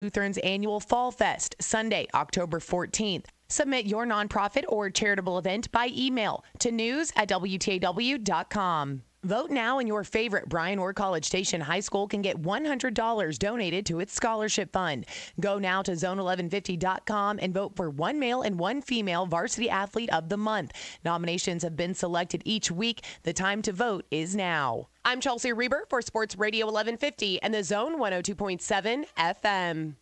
Lutheran's annual Fall Fest, Sunday, October 14th. Submit your nonprofit or charitable event by email to news@wtaw.com. Vote now, and your favorite Bryan or College Station High School can get $100 donated to its scholarship fund. Go now to zone1150.com and vote for one male and one female varsity athlete of the month. Nominations have been selected each week. The time to vote is now. I'm Chelsea Reber for Sports Radio 1150 and the Zone 102.7 FM.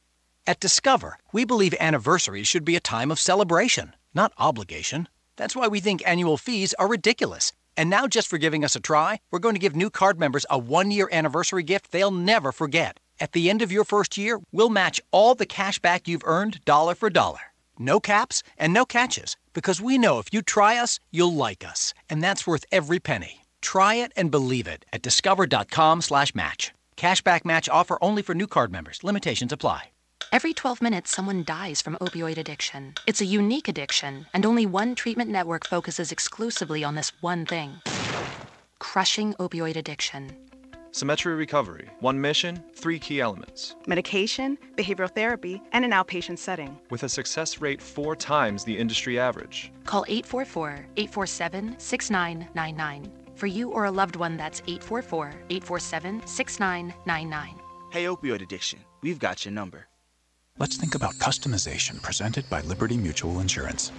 At Discover, we believe anniversaries should be a time of celebration, not obligation. That's why we think annual fees are ridiculous. And now, just for giving us a try, we're going to give new card members a one-year anniversary gift they'll never forget. At the end of your first year, we'll match all the cash back you've earned dollar for dollar. No caps and no catches, because we know if you try us, you'll like us. And that's worth every penny. Try it and believe it at discover.com/match. Cashback match offer only for new card members. Limitations apply. Every 12 minutes, someone dies from opioid addiction. It's a unique addiction, and only one treatment network focuses exclusively on this one thing: crushing opioid addiction. Symmetry Recovery. One mission, 3 key elements. Medication, behavioral therapy, and an outpatient setting. With a success rate 4 times the industry average. Call 844-847-6999. For you or a loved one, that's 844-847-6999. Hey, opioid addiction, we've got your number. Let's think about customization presented by Liberty Mutual Insurance.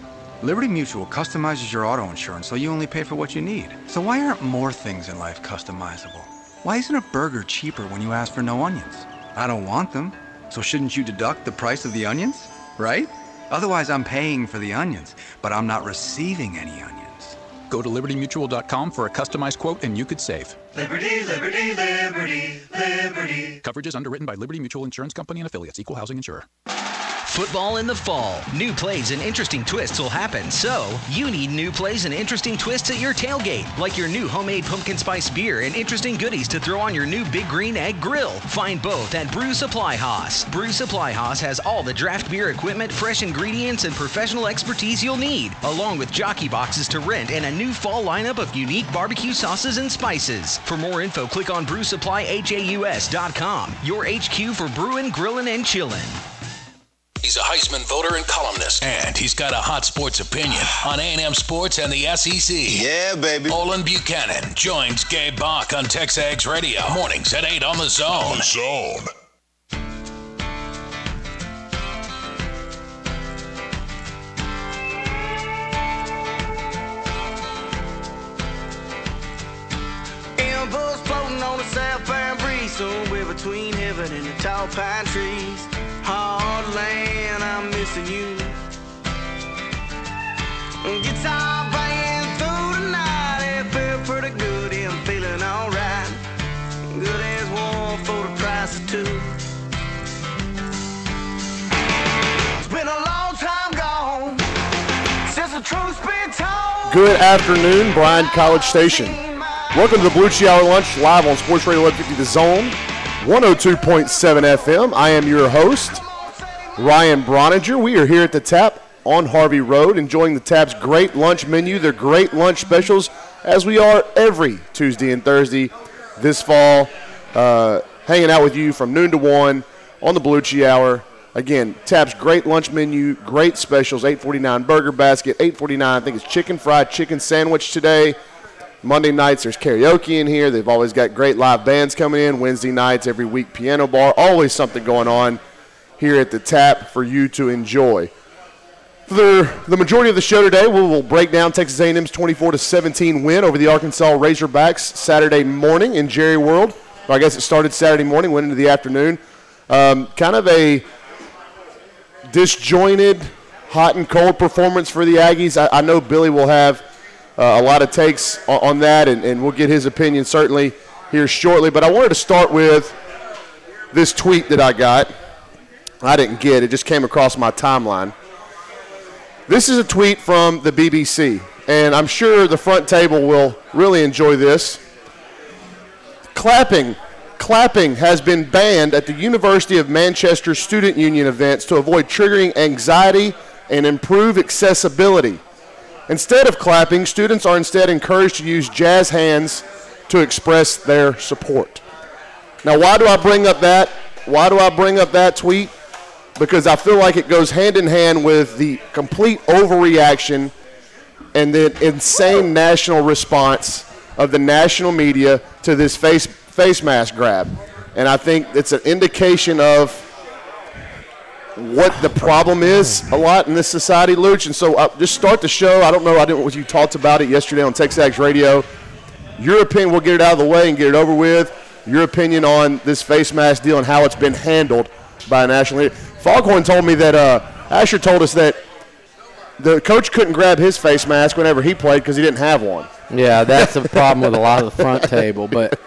Liberty Mutual customizes your auto insurance so you only pay for what you need. So why aren't more things in life customizable? Why isn't a burger cheaper when you ask for no onions? I don't want them, so shouldn't you deduct the price of the onions, right? Otherwise, I'm paying for the onions, but I'm not receiving any onions. Go to libertymutual.com for a customized quote and you could save. Liberty, liberty, liberty, liberty. Coverage is underwritten by Liberty Mutual Insurance Company and affiliates. Equal housing insurer. Football in the fall. New plays and interesting twists will happen, so you need new plays and interesting twists at your tailgate, like your new homemade pumpkin spice beer and interesting goodies to throw on your new Big Green Egg Grill. Find both at Brew Supply House. Brew Supply House has all the draft beer equipment, fresh ingredients, and professional expertise you'll need, along with jockey boxes to rent and a new fall lineup of unique barbecue sauces and spices. For more info, click on BrewSupplyHaus.com, your HQ for brewing, grilling, and chilling. He's a Heisman voter and columnist. And he's got a hot sports opinion on A&M Sports and the SEC. Yeah, baby. Olin Buchanan joins Gabe Bach on Texags Radio. Mornings at 8 on The Zone. The Zone. Embers floating on a southbound breeze, somewhere between heaven and the tall pine trees. Hard land, I'm missing you. Guitar playing through the night, it felt pretty good, I'm feeling alright. Good as one for the price of two. It's been a long time gone since the truth's been told. Good afternoon, Bryan College Station. Welcome to the Beliucci Hour Lunch, live on Sports Radio 1150 The Zone, 102.7 FM. I am your host, Ryan Brauninger. We are here at the Tap on Harvey Road, enjoying the Tap's great lunch menu, their great lunch specials, as we are every Tuesday and Thursday this fall, hanging out with you from noon to 1 on the Beliucci Hour. Again, Tap's great lunch menu, great specials, $8.49 burger basket, $8.49 I think it's chicken fried chicken sandwich today. Monday nights, there's karaoke in here. They've always got great live bands coming in. Wednesday nights, every week, piano bar. Always something going on here at the Tap for you to enjoy. For the majority of the show today, we will break down Texas A&M's 24-17 win over the Arkansas Razorbacks Saturday morning in Jerry World. Or I guess it started Saturday morning, went into the afternoon. Kind of a disjointed, hot and cold performance for the Aggies. I know Billy will have a lot of takes on that, and we'll get his opinion certainly here shortly. But I wanted to start with this tweet that I got. I didn't get it. Just came across my timeline. This is a tweet from the BBC, and I'm sure the front table will really enjoy this. Clapping has been banned at the University of Manchester Student Union events to avoid triggering anxiety and improve accessibility. Instead of clapping, students are instead encouraged to use jazz hands to express their support. Now, why do I bring up that? Why do I bring up that tweet? because I feel like it goes hand in hand with the complete overreaction and the insane national response of the national media to this face mask grab. And I think it's an indication of what the problem is a lot in this society, Luch. And so just start the show. I don't know what you talked about it yesterday on Texags Radio. Your opinion, we'll get it out of the way and get it over with. Your opinion on this face mask deal and how it's been handled by a national leader. Foghorn told me that Asher told us that the coach couldn't grab his face mask whenever he played because he didn't have one. Yeah, that's the problem with a lot of the front table. But,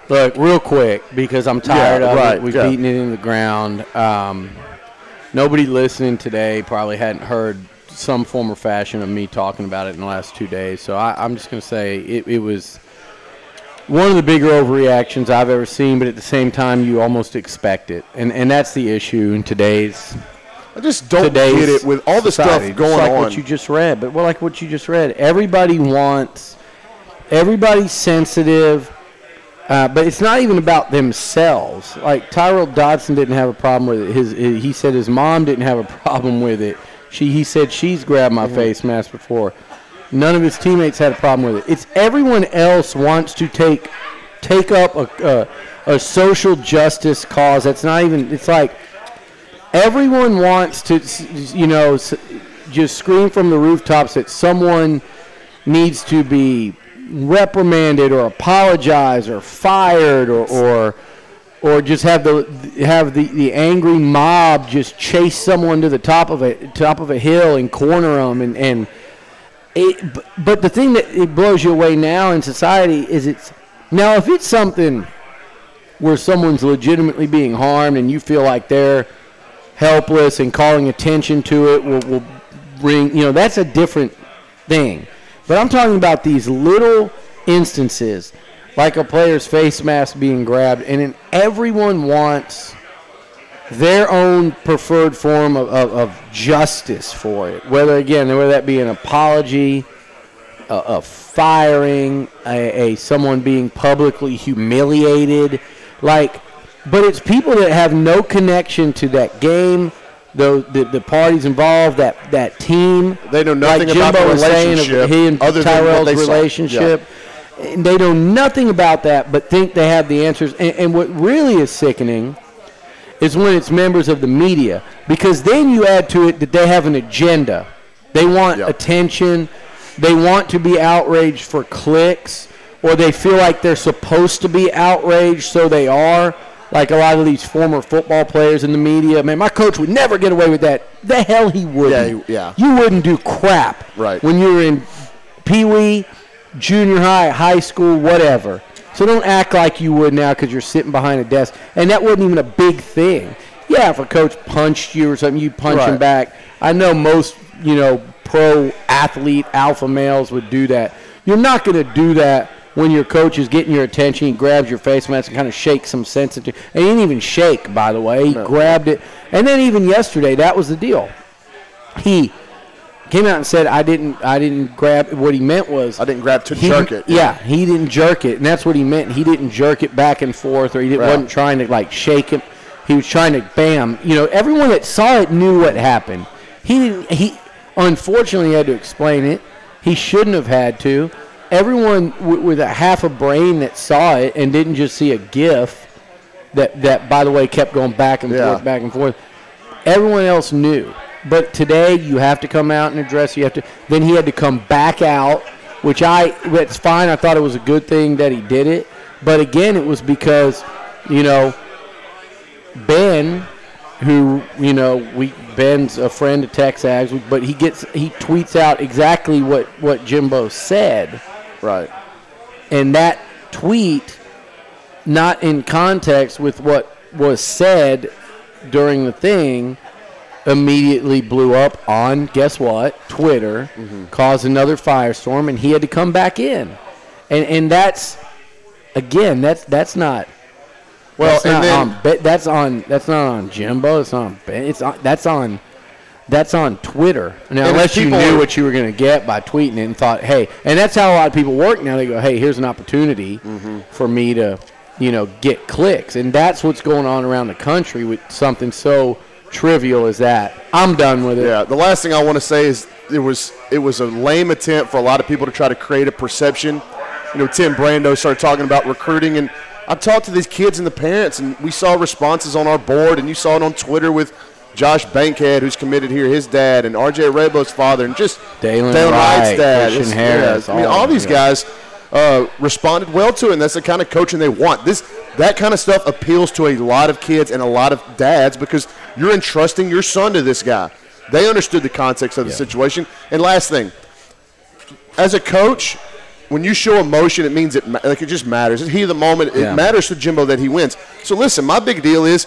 look, real quick, because I'm tired of it. We've beaten it in the ground. Nobody listening today probably hadn't heard some form or fashion of me talking about it in the last 2 days. So I'm just going to say it was one of the bigger overreactions I've ever seen, but at the same time you almost expect it. And that's the issue in today's I just don't get it with all the society. stuff going like on. What you just read, but like what you just read, everybody's sensitive, but it's not even about themselves. Like Tyrell Dodson didn't have a problem with it. He said his mom didn't have a problem with it. He said she's grabbed my face mask before. None of his teammates had a problem with it. It's everyone else wants to take up a social justice cause. That's not even. It's like. Everyone wants to, just scream from the rooftops that someone needs to be reprimanded or apologize or fired or just have the angry mob just chase someone to the top of a hill and corner them but the thing that it blows you away now in society is if it's something where someone's legitimately being harmed and you feel like they're helpless and calling attention to it will bring, that's a different thing. But I'm talking about these little instances, like a player's face mask being grabbed, and then everyone wants their own preferred form of justice for it. Whether that be an apology, a firing, someone being publicly humiliated, but it's people that have no connection to that game, the parties involved, that team. They know nothing about the relationship. He and Tyrell's relationship. Yeah. And they know nothing about that, but think they have the answers. And what really is sickening is when it's members of the media, because then you add to it that they have an agenda. They want attention. They want to be outraged for clicks, or they feel like they're supposed to be outraged, so they are. Like a lot of these former football players in the media, man, my coach would never get away with that. The hell he wouldn't. Yeah. You wouldn't do crap when you were in Pee-wee, junior high, high school, whatever. So don't act like you would now because you're sitting behind a desk. And that wasn't even a big thing. Yeah, if a coach punched you or something, you'd punch him back. I know most, pro athlete alpha males would do that. You're not going to do that when your coach is getting your attention. He grabs your face mask and kind of shakes some sensitive. And he didn't even shake, by the way. He grabbed it. And then even yesterday, that was the deal. He came out and said, I didn't grab. What he meant was, I didn't grab to jerk it. Yeah, he didn't jerk it. And that's what he meant. He didn't jerk it back and forth, or he wasn't trying to, shake him. He was trying to, bam. Everyone that saw it knew what happened. He unfortunately had to explain it. He shouldn't have had to. Everyone with a half a brain that saw it and didn't just see a GIF that by the way, kept going back and forth. Everyone else knew. But today you have to come out and address. Then he had to come back out, which that's fine. I thought it was a good thing that he did it. But again, it was because, Ben, who, Ben's a friend of Texags, but he tweets out exactly what Jimbo said. Right. And that tweet, not in context with what was said during the thing, immediately blew up on, guess what, Twitter, caused another firestorm, and he had to come back in. And that's, again, that's not. Well, that's not on Jimbo. It's not on Ben. That's on Twitter. Now, unless you knew what you were going to get by tweeting it and thought, hey, and that's how a lot of people work now. They go, hey, here's an opportunity for me to, get clicks. And that's what's going on around the country with something so trivial as that. I'm done with it. Yeah, the last thing I want to say is it was a lame attempt for a lot of people to try to create a perception. Tim Brando started talking about recruiting, and I talked to these kids and the parents, and we saw responses on our board, and you saw it on Twitter with Josh Bankhead, who's committed here, his dad, and R.J. Rebo's father, and just Dalen Wright's dad. Christian Harris. All these guys responded well to it, and that's the kind of coaching they want. That kind of stuff appeals to a lot of kids and a lot of dads because you're entrusting your son to this guy. They understood the context of the situation. And last thing, as a coach, when you show emotion, it means it just matters. It's heat of the moment. It matters to Jimbo that he wins. So listen, my big deal is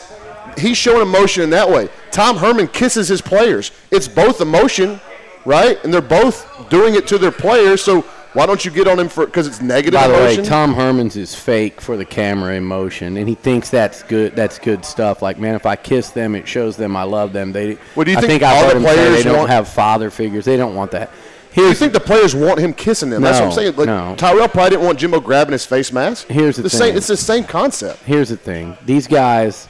he's showing emotion in that way. Tom Herman kisses his players. It's both emotion, right? And they're both doing it to their players. So why don't you get on him because it's negative emotion? By the way, Tom Herman's is fake for the camera emotion, and he thinks that's good. That's good stuff. Like, man, if I kiss them, it shows them I love them. Do you think I all heard the him say players they don't have father figures. They don't want that. Do you think the players want him kissing them? That's what I'm saying. No. Tyrell probably didn't want Jimbo grabbing his face mask. Here's the thing. It's the same concept. Here's the thing. These guys,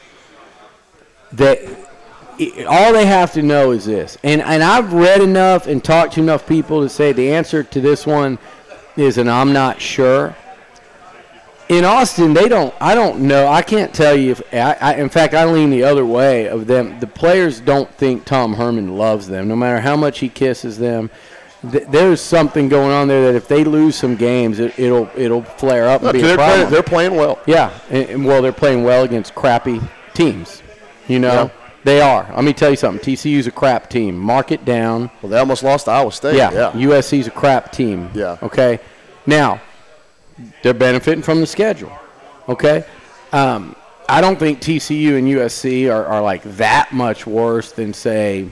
all they have to know is this. And I've read enough and talked to enough people to say the answer to this one is an I'm not sure. In Austin, I don't know. I can't tell you if in fact, I lean the other way of them. The players don't think Tom Herman loves them, no matter how much he kisses them. There's something going on there that if they lose some games, it'll flare up and be a problem. They're playing well. Yeah, well, they're playing well against crappy teams. They are. Let me tell you something. TCU's a crap team. Mark it down. Well, they almost lost to Iowa State. Yeah. USC's a crap team. Yeah. Okay. Now, they're benefiting from the schedule. Okay. I don't think TCU and USC are like that much worse than, say,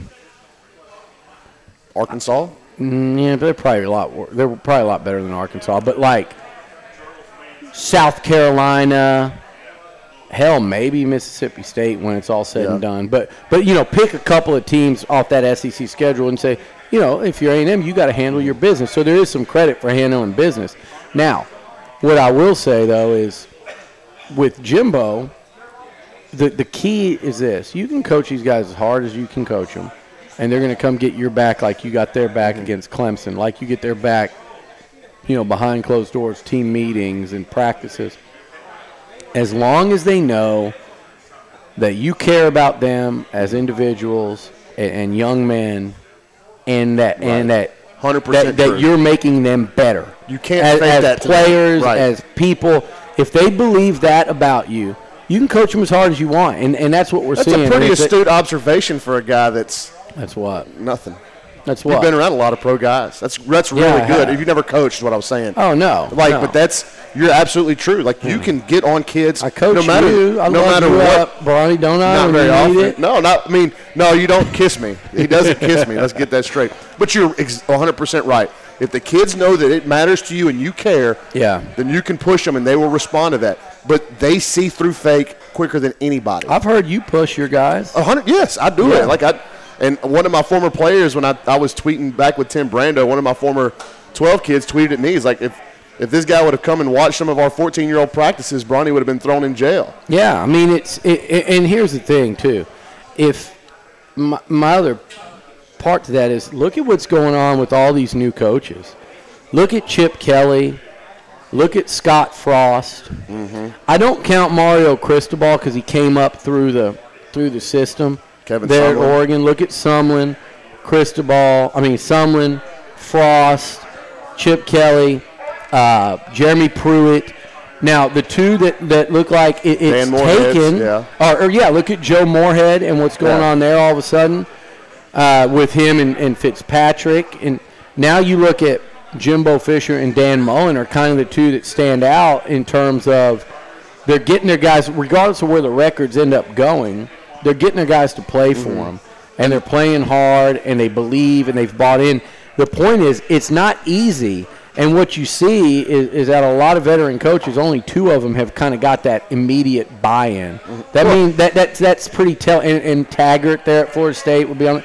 Arkansas. Yeah, they're probably a lot better than Arkansas. But like South Carolina, hell, maybe Mississippi State when it's all said and done. But pick a couple of teams off that SEC schedule and say, if you're A&M, you got to handle your business. So there is some credit for handling business. Now, what I will say though is, with Jimbo, the key is this: you can coach these guys as hard as you can coach them. And they're going to come get your back like you got their back against Clemson, like you get their back, behind closed doors, team meetings and practices. As long as they know that you care about them as individuals and young men, and that 100% that you're making them better. You can't fake that as players, as people. If they believe that about you, you can coach them as hard as you want, and that's what we're seeing. That's a pretty astute observation for a guy that's what? Nothing. That's what? You've been around a lot of pro guys. That's really good. If you never coached, is what I was saying. Oh, no. But you're absolutely true. Like, you can get on kids. I coach no matter, you. I no love matter you what. Up, Bronny, don't I? Not very often. No, you don't kiss me. He doesn't kiss me. Let's get that straight. But you're 100% right. If the kids know that it matters to you and you care, then you can push them and they will respond to that. But they see through fake quicker than anybody. I've heard you push your guys. 100. Yes, I do it. And one of my former players, when I was tweeting back with Tim Brando, one of my former 12 kids tweeted at me, he's like, if this guy would have come and watched some of our 14-year-old practices, Bronny would have been thrown in jail. Yeah, I mean, and here's the thing, too. If my other part to that is, look at what's going on with all these new coaches. Look at Chip Kelly. Look at Scott Frost. Mm-hmm. I don't count Mario Cristobal because he came up through the system. Kevin there Sumlin. At Oregon. Look at Sumlin, Frost, Chip Kelly, Jeremy Pruitt. Now, the two that look like it's taken. Look at Joe Moorhead and what's going on there all of a sudden with him and Fitzpatrick. And now you look at Jimbo Fisher and Dan Mullen are kind of the two that stand out in terms of they're getting their guys, regardless of where the records end up going, they're getting their guys to play for them. And they're playing hard, and they believe, and they've bought in. The point is, it's not easy. And what you see is that a lot of veteran coaches, only two of them have kind of got that immediate buy-in. That means that's pretty and Taggart there at Florida State would be on.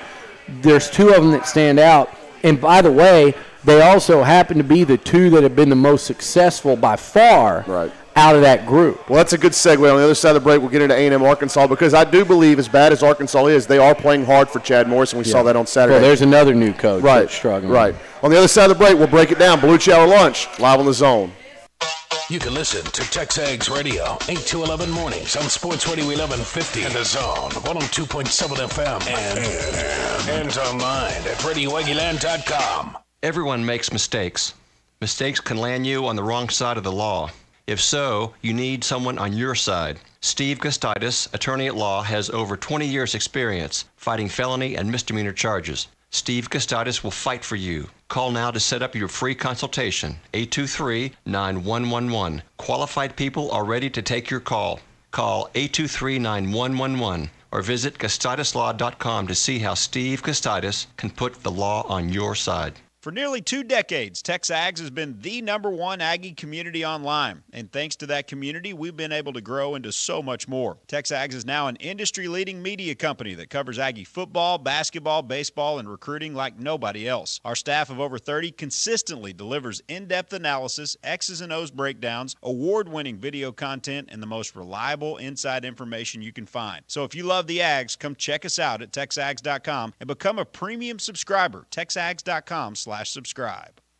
There's two of them that stand out. And by the way, they also happen to be the two that have been the most successful by far out of that group. Well, that's a good segue. On the other side of the break, we'll get into A&M Arkansas, because I do believe, as bad as Arkansas is, they are playing hard for Chad Morris, and we saw that on Saturday. Well, there's another new coach that's struggling. Right. On the other side of the break, we'll break it down. Beliucci Hour Lunch, live on the Zone. You can listen to Texags Radio, 8 to 11 mornings on Sports Radio 1150 and the Zone, 102.7 FM, and online at RadioAggieland.com. Everyone makes mistakes. Mistakes can land you on the wrong side of the law. If so, you need someone on your side. Steve Gustitis, attorney at law, has over 20 years' experience fighting felony and misdemeanor charges. Steve Gustitis will fight for you. Call now to set up your free consultation, 823-9111. Qualified people are ready to take your call. Call 823-9111 or visit GustitisLaw.com to see how Steve Gustitis can put the law on your side. For nearly 2 decades, TexAgs has been the #1 Aggie community online. And thanks to that community, we've been able to grow into so much more. TexAgs is now an industry-leading media company that covers Aggie football, basketball, baseball, and recruiting like nobody else. Our staff of over 30 consistently delivers in-depth analysis, X's and O's breakdowns, award-winning video content, and the most reliable inside information you can find. So if you love the Ags, come check us out at TexAgs.com and become a premium subscriber. TexAgs.com/subscribe.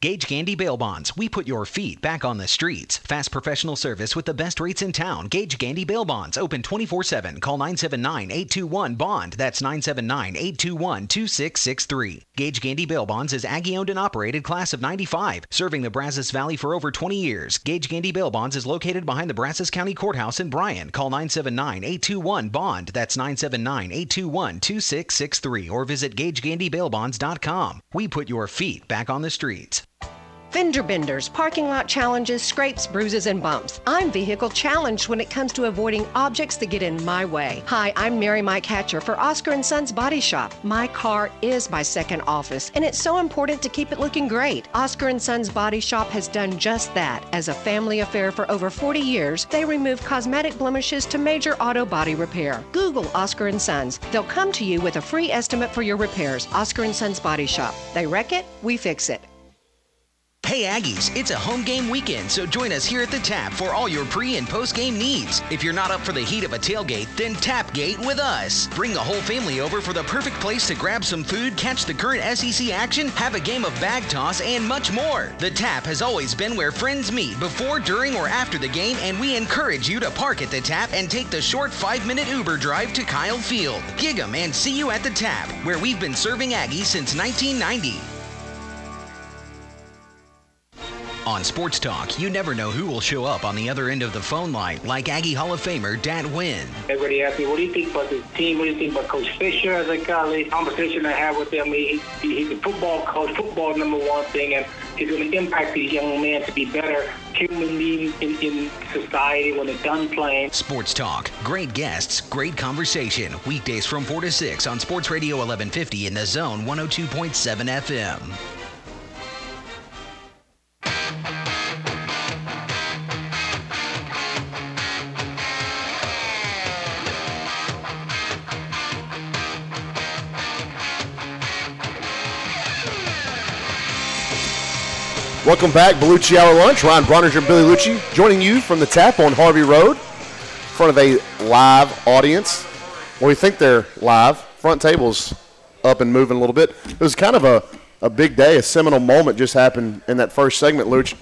Gage Gandy Bail Bonds. We put your feet back on the streets. Fast professional service with the best rates in town. Gage Gandy Bail Bonds. Open 24/7. Call 979-821-BOND. That's 979-821-2663. Gage Gandy Bail Bonds is Aggie owned and operated, class of 95. Serving the Brazos Valley for over 20 years. Gage Gandy Bail Bonds is located behind the Brazos County Courthouse in Bryan. Call 979-821-BOND. That's 979-821-2663. Or visit GageGandyBailBonds.com. We put your feet back on the streets. Fender benders, parking lot challenges, scrapes, bruises, and bumps. I'm vehicle challenged when it comes to avoiding objects that get in my way. Hi, I'm Mary Mike Hatcher for Oscar & Sons Body Shop. My car is my second office, and it's so important to keep it looking great. Oscar & Sons Body Shop has done just that. As a family affair for over 40 years, they remove cosmetic blemishes to major auto body repair. Google Oscar & Sons. They'll come to you with a free estimate for your repairs. Oscar & Sons Body Shop. They wreck it, we fix it. Hey Aggies, it's a home game weekend, so join us here at the Tap for all your pre- and post-game needs. If you're not up for the heat of a tailgate, then Tapgate with us. Bring the whole family over for the perfect place to grab some food, catch the current SEC action, have a game of bag toss, and much more. The Tap has always been where friends meet before, during, or after the game, and we encourage you to park at the Tap and take the short 5-minute Uber drive to Kyle Field. Gig 'em and see you at the Tap, where we've been serving Aggies since 1990. On Sports Talk, you never know who will show up on the other end of the phone line, like Aggie Hall of Famer Dat Wynn. Everybody asked me, what do you think about this team? What do you think about Coach Fisher? As a colleague, conversation I have with him, he's a football coach, football #1 thing, and he's going to impact these young men to be better human beings in society when they're done playing. Sports Talk, great guests, great conversation. Weekdays from 4 to 6 on Sports Radio 1150 in the Zone 102.7 FM. Welcome back, Beliucci Hour Lunch. Ryan Brauninger and Beliucci joining you from the Tap on Harvey Road in front of a live audience. Well, we think they're live. Front table's up and moving a little bit. It was kind of a big day. A seminal moment just happened in that first segment, Luch.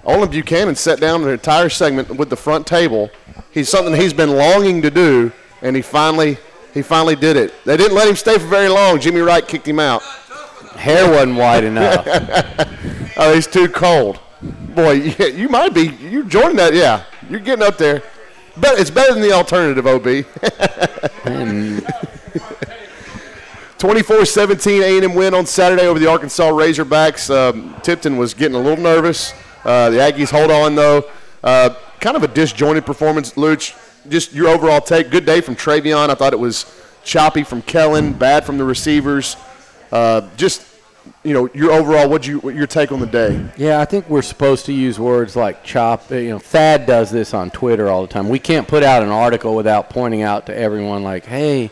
Olin Buchanan sat down an entire segment with the front table. He's something he's been longing to do, and he finally did it. They didn't let him stay for very long. Jimmy Wright kicked him out. Hair wasn't wide enough. Oh, he's too cold. Boy, you might be. You're joining that. Yeah, you're getting up there. But it's better than the alternative, OB. 24-17 A&M win on Saturday over the Arkansas Razorbacks. Tipton was getting a little nervous. The Aggies hold on, though. Kind of a disjointed performance, Luch. Just your overall take. Good day from Travion. I thought it was choppy from Kellen, bad from the receivers. Your overall, what your take on the day? Yeah, I think we're supposed to use words like chop. Thad does this on Twitter all the time. We can't put out an article without pointing out to everyone like, hey,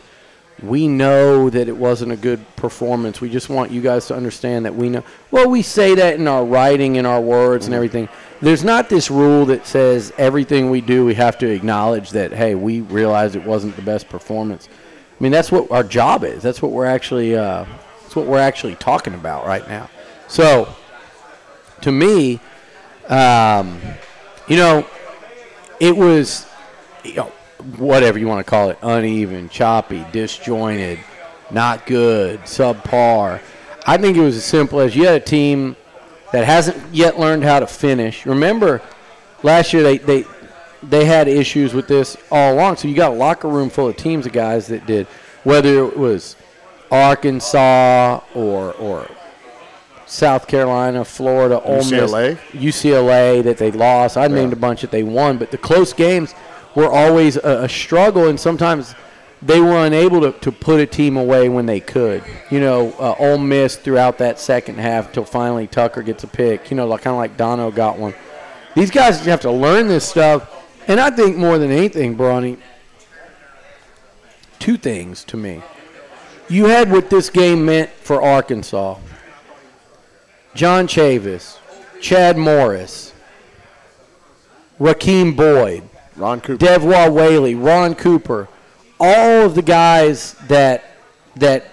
we know that it wasn't a good performance. We just want you guys to understand that we know. Well, we say that in our writing, in our words and everything. There's not this rule that says everything we do, we have to acknowledge that, hey, we realized it wasn't the best performance. I mean, that's what our job is. That's what we're actually talking about right now. So, to me, it was, whatever you want to call it, uneven, choppy, disjointed, not good, subpar. I think it was as simple as you had a team that hasn't yet learned how to finish. Remember, last year they had issues with this all along. So you got a locker room full of teams of guys that did, whether it was Arkansas or South Carolina, Florida, Ole Miss, UCLA that they lost. I named a bunch that they won, but the close games were always a struggle, and sometimes they were unable to put a team away when they could. Ole Miss throughout that second half until finally Tucker gets a pick. Kind of like Dono got one. These guys have to learn this stuff, and I think more than anything, Bronny, two things to me. You had what this game meant for Arkansas. John Chavis, Chad Morris, Rakeem Boyd, Ron Cooper, Devois Whaley, Ron Cooper, all of the guys that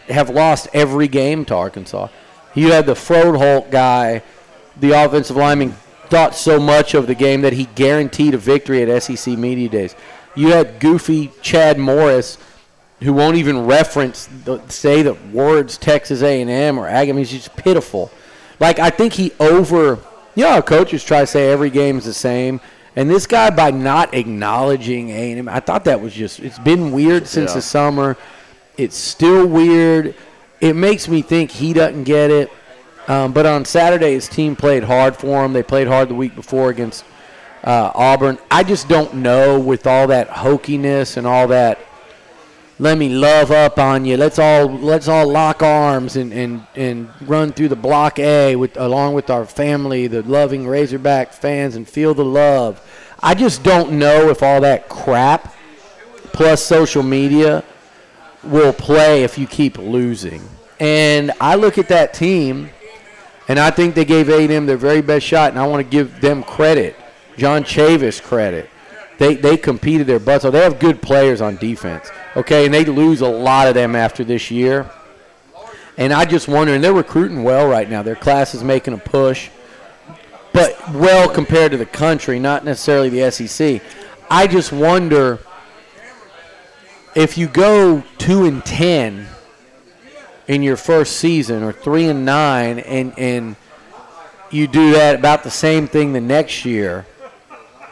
have lost every game to Arkansas. You had the Froedholt guy, the offensive lineman, thought so much of the game that he guaranteed a victory at SEC Media Days. You had goofy Chad Morris, who won't even say the words Texas A&M or Aggie. I mean, he's just pitiful. I think he how coaches try to say every game is the same. And this guy, by not acknowledging A&M, I thought that was it's been weird since the summer. It's still weird. It makes me think he doesn't get it. But on Saturday, his team played hard for him. They played hard the week before against Auburn. I just don't know, with all that hokiness and all that, let me love up on you. Let's all lock arms and run through the Block A along with our family, the loving Razorback fans, and feel the love. I just don't know if all that crap plus social media will play if you keep losing. And I look at that team, and I think they gave A&M their very best shot, and I want to give them credit, John Chavis credit. They competed their butts off. They have good players on defense, okay, and they lose a lot of them after this year. And I just wonder, and they're recruiting well right now. Their class is making a push, but well compared to the country, not necessarily the SEC. I just wonder if you go 2-10 in your first season or 3-9 and you do that about the same thing the next year,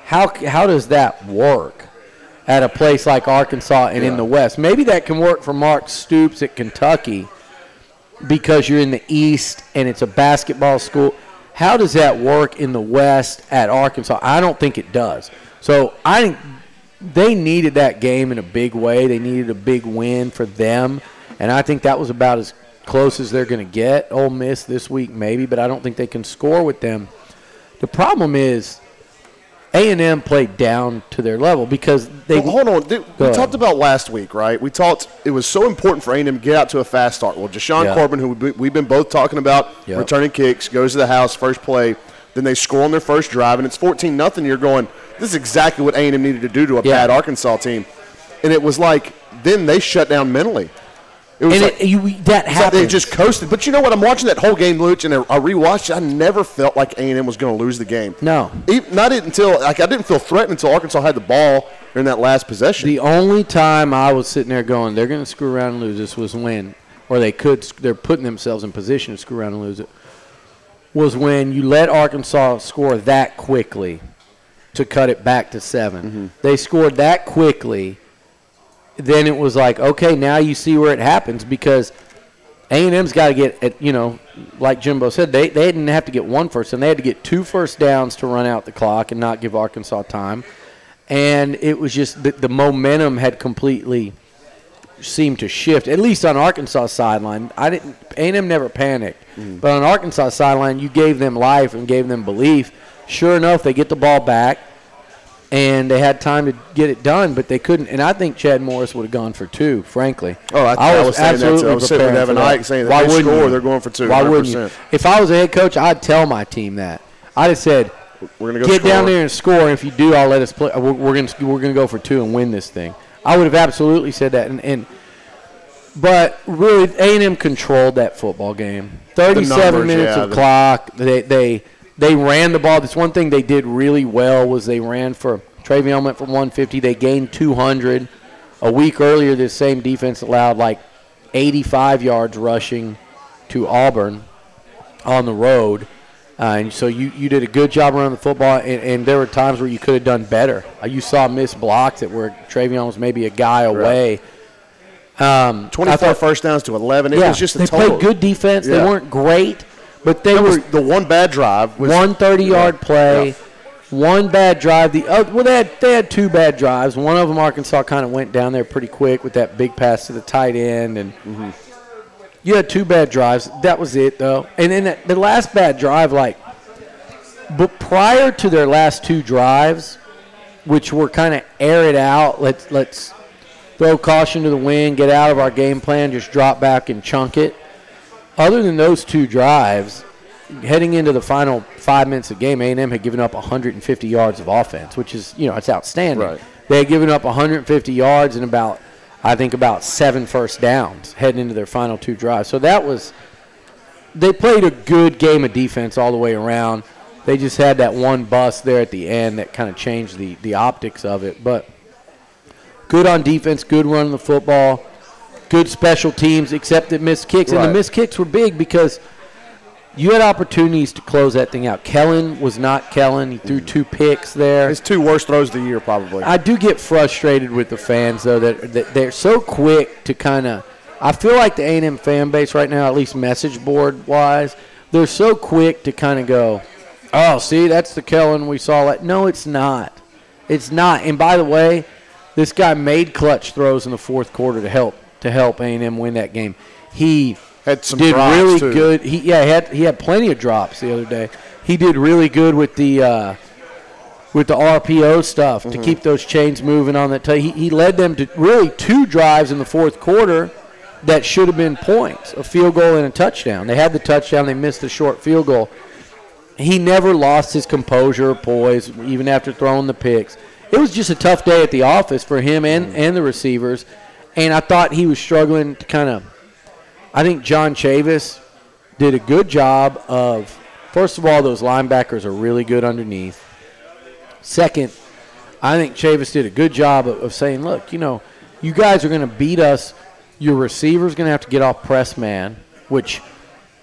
how does that work at a place like Arkansas and in the West? Maybe that can work for Mark Stoops at Kentucky because you're in the East and it's a basketball school. How does that work in the West at Arkansas? I don't think it does. So I think they needed that game in a big way. They needed a big win for them, and I think that was about as close as they're going to get. Ole Miss this week maybe, but I don't think they can score with them. The problem is A&M played down to their level because they – hold on. We talked about last week, right? We talked – it was so important for A&M to get out to a fast start. Well, Jashawn Corbin, who we've been both talking about, returning kicks, goes to the house, first play. Then they score on their first drive, and it's 14-0. You're going, this is exactly what A&M needed to do to a bad Arkansas team. And it was like then they shut down mentally. It was that happened. They just coasted. But you know what? I'm watching that whole game, Liucci, and I rewatched it. I never felt like A&M was going to lose the game. No. Not until I didn't feel threatened until Arkansas had the ball in that last possession. The only time I was sitting there going, they're going to screw around and lose this was when, or they're putting themselves in position to screw around and lose it, was when you let Arkansas score that quickly to cut it back to 7. Mm-hmm. They scored that quickly. Then it was like, okay, now you see where it happens because A&M's got to get, like Jimbo said, they didn't have to get one first, and they had to get 2 first downs to run out the clock and not give Arkansas time. And it was just the momentum had completely seemed to shift, at least on Arkansas' sideline. A&M never panicked, but on Arkansas' sideline, you gave them life and gave them belief. Sure enough, they get the ball back. and they had time to get it done, but they couldn't. And I think Chad Morris would have gone for 2, frankly. Oh, I was saying that too. I was sitting with Evan Ike saying that they score, they're going for 2. Why wouldn't you? If I was a head coach, I'd tell my team that. I'd have said, we're gonna go get down there and score, and if you do, I'll let us play. We're gonna go for 2 and win this thing. I would have absolutely said that. But really, A&M controlled that football game. 37 minutes of clock. They ran the ball. That's one thing they did really well was they ran for Travion went for 150. They gained 200. A week earlier, this same defense allowed like 85 yards rushing to Auburn on the road. And so you did a good job around the football, and there were times where you could have done better. You saw missed blocks that where Travion was maybe a guy away. 24 first downs to 11. It was just a total. They played good defense. They weren't great, but they were the one bad drive. Was, one 30-yard play, one bad drive. The other, they had 2 bad drives. One of them, Arkansas kind of went down there pretty quick with that big pass to the tight end, and you had 2 bad drives. That was it, though. And then the last bad drive, but prior to their last 2 drives, which were kind of air it out, let's throw caution to the wind, get out of our game plan, just drop back and chunk it. Other than those 2 drives, heading into the final 5 minutes of the game, A&M had given up 150 yards of offense, which is, it's outstanding. Right. They had given up 150 yards and about 7 first downs heading into their final 2 drives. So they played a good game of defense all the way around. They just had that one bust there at the end that kind of changed the optics of it. But good on defense, good running the football, good special teams, except that missed kicks. Right. And the missed kicks were big because you had opportunities to close that thing out. Kellen was not Kellen. He threw 2 picks there. His 2 worst throws of the year, probably. I do get frustrated with the fans, though, that they're so quick to kind of – I feel like the A&M fan base right now, at least message board-wise, they're so quick to kind of go, oh, see, that's the Kellen we saw. No, it's not. It's not. And by the way, this guy made clutch throws in the 4th quarter to help A&M win that game. He had some did drops really too. good. He had plenty of drops the other day. He did really good with the RPO stuff to keep those chains moving on that. He led them to really 2 drives in the 4th quarter that should have been points, a field goal and a touchdown. They had the touchdown. They missed the short field goal. He never lost his composure or poise, even after throwing the picks. It was just a tough day at the office for him and the receivers, and I thought he was struggling to kind of – I think John Chavis did a good job of – first of all, those linebackers are really good underneath. Second, I think Chavis did a good job of saying, look, you guys are going to beat us. Your receiver's going to have to get off press man, which –